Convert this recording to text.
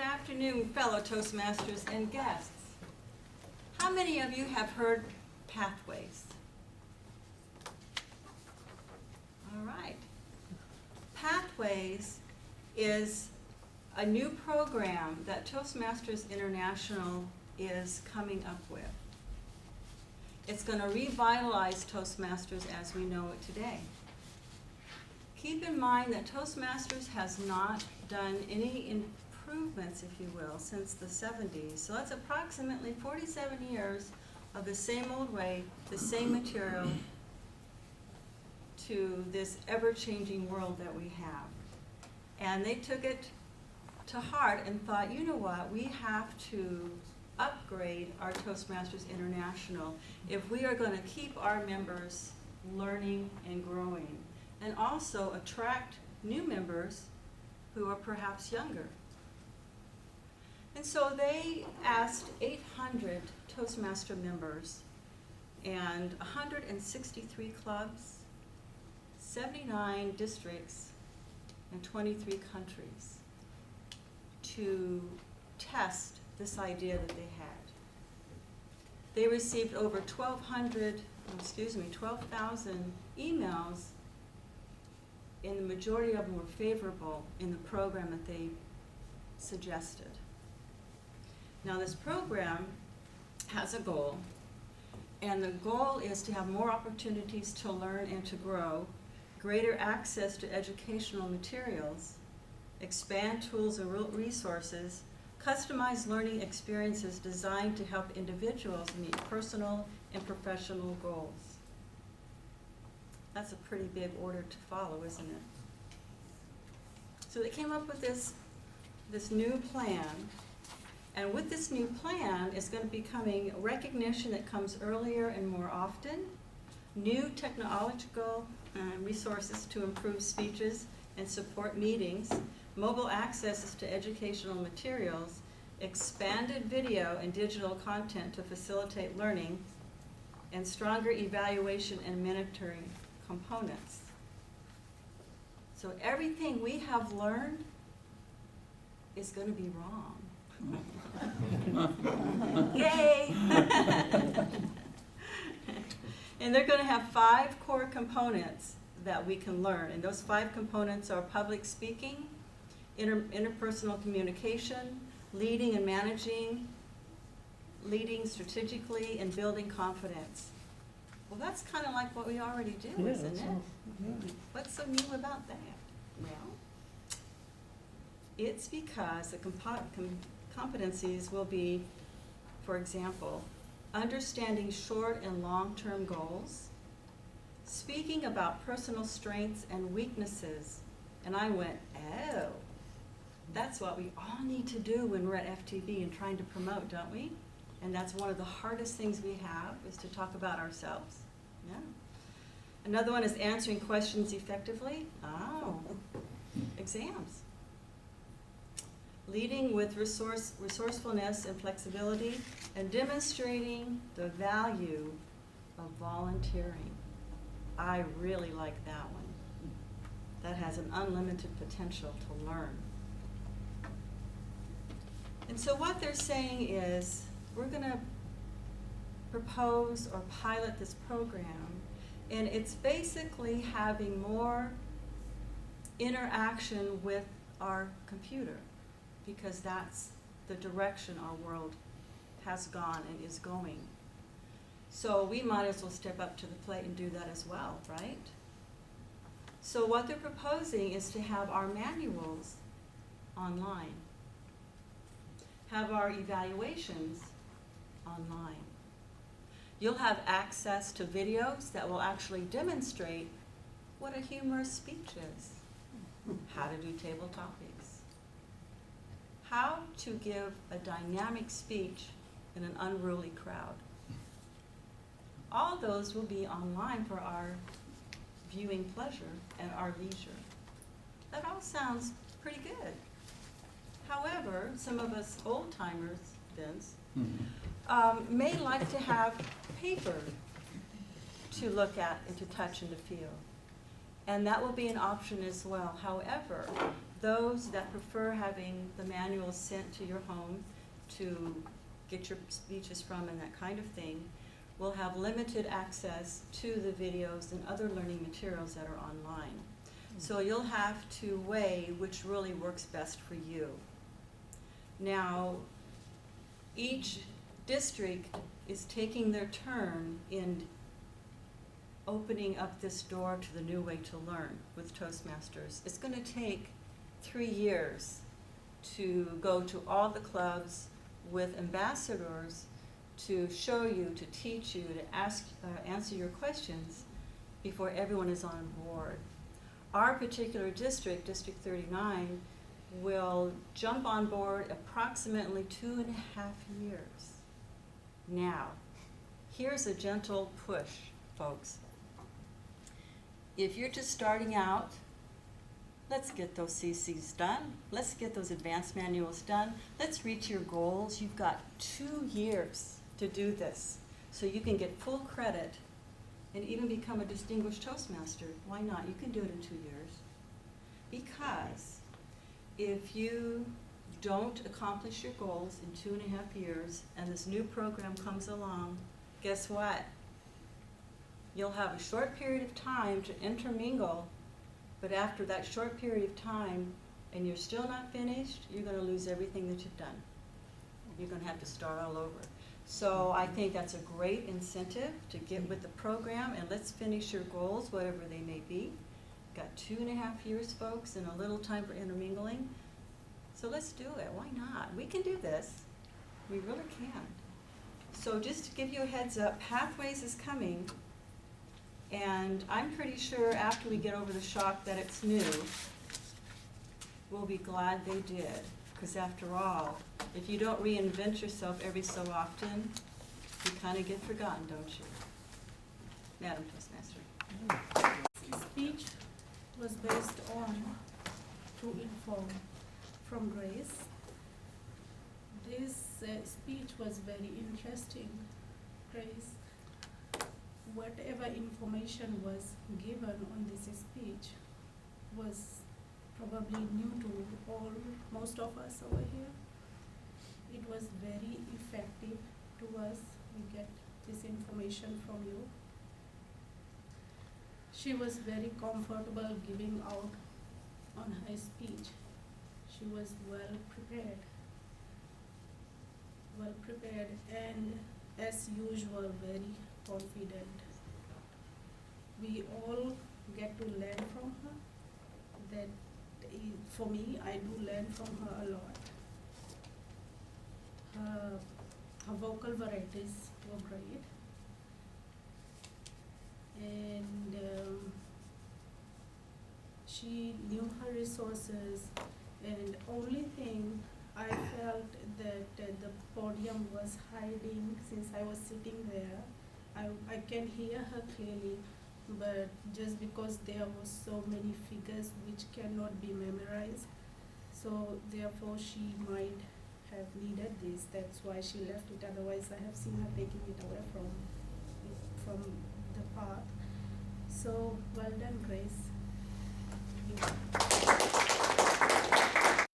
afternoon, fellow Toastmasters and guests. How many of you have heard Pathways? All right. Pathways is a new program that Toastmasters International is coming up with. It's going to revitalize Toastmasters as we know it today. Keep in mind that Toastmasters has not done any improvements, if you will, since the 70s. So that's approximately 47 years of the same old way, the same material, to this ever-changing world that we have. And they took it to heart and thought, you know what, we have to upgrade our Toastmasters International if we are going to keep our members learning and growing, and also attract new members who are perhaps younger. And so they asked 800 Toastmaster members and 163 clubs, 79 districts, and 23 countries to test this idea that they had. They received over 12,000 emails, and the majority of them were favorable in the program that they suggested. Now this program has a goal, and the goal is to have more opportunities to learn and to grow, greater access to educational materials, expand tools and resources, customize learning experiences designed to help individuals meet personal and professional goals. That's a pretty big order to follow, isn't it? So they came up with this new plan, and with this new plan is going to be coming recognition that comes earlier and more often, new technological resources to improve speeches and support meetings, mobile access to educational materials, expanded video and digital content to facilitate learning, and stronger evaluation and monitoring components. So everything we have learned is going to be wrong. Yay! And they're going to have 5 core components that we can learn. And those 5 components are public speaking, interpersonal communication, leading and managing, leading strategically, and building confidence. Well, that's kind of like what we already do, isn't it? What's so new about that? Well, it's because the competencies will be, for example, understanding short and long-term goals, speaking about personal strengths and weaknesses. And I went, oh, that's what we all need to do when we're at FTV and trying to promote, don't we? And that's one of the hardest things we have, is to talk about ourselves. Yeah. Another one is answering questions effectively. Oh, exams. Leading with resourcefulness and flexibility, and demonstrating the value of volunteering. I really like that one. That has an unlimited potential to learn. And so what they're saying is, we're going to propose or pilot this program, and it's basically having more interaction with our computer, because that's the direction our world has gone and is going. So we might as well step up to the plate and do that as well, right? So what they're proposing is to have our manuals online, have our evaluations online. You'll have access to videos that will actually demonstrate what a humorous speech is, how to do table topics, how to give a dynamic speech in an unruly crowd. All those will be online for our viewing pleasure and our leisure. That all sounds pretty good. However, some of us old-timers, Vince, may like to have paper to look at and to touch and to feel. And that will be an option as well. However, those that prefer having the manuals sent to your home to get your speeches from and that kind of thing will have limited access to the videos and other learning materials that are online. So you'll have to weigh which really works best for you. Now, each district is taking their turn in opening up this door to the new way to learn with Toastmasters. It's going to take 3 years to go to all the clubs with ambassadors to show you, to teach you, to answer your questions before everyone is on board. Our particular district, District 39, will jump on board approximately 2.5 years. Now, here's a gentle push, folks. If you're just starting out, let's get those CCs done. Let's get those advanced manuals done. Let's reach your goals. You've got 2 years to do this, so you can get full credit and even become a distinguished Toastmaster. Why not? You can do it in 2 years. Because if you don't accomplish your goals in 2.5 years and this new program comes along, guess what? You'll have a short period of time to intermingle, but after that short period of time and you're still not finished, you're going to lose everything that you've done. You're going to have to start all over. So I think that's a great incentive to get with the program and let's finish your goals, whatever they may be. Got 2.5 years, folks, and a little time for intermingling. So let's do it. Why not? We can do this. We really can. So just to give you a heads up, Pathways is coming, and I'm pretty sure after we get over the shock that it's new, we'll be glad they did. Because after all, if you don't reinvent yourself every so often, you kind of get forgotten, don't you? Madam Toastmaster. Speech was based on To Inform from Grace. This speech was very interesting. Grace, whatever information was given on this speech was probably new to most of us over here. It was very effective to us. We get this information from you. She was very comfortable giving out on her speech. She was well prepared and as usual very confident. We all get to learn from her. That for me, I do learn from her a lot. Her vocal varieties were great, and she knew her resources, and only thing I felt that the podium was hiding since I was sitting there. I can hear her clearly, but just because there were so many figures which cannot be memorized, so therefore she might have needed this. That's why she left it. Otherwise, I have seen her taking it away from the path. So well done, Grace. You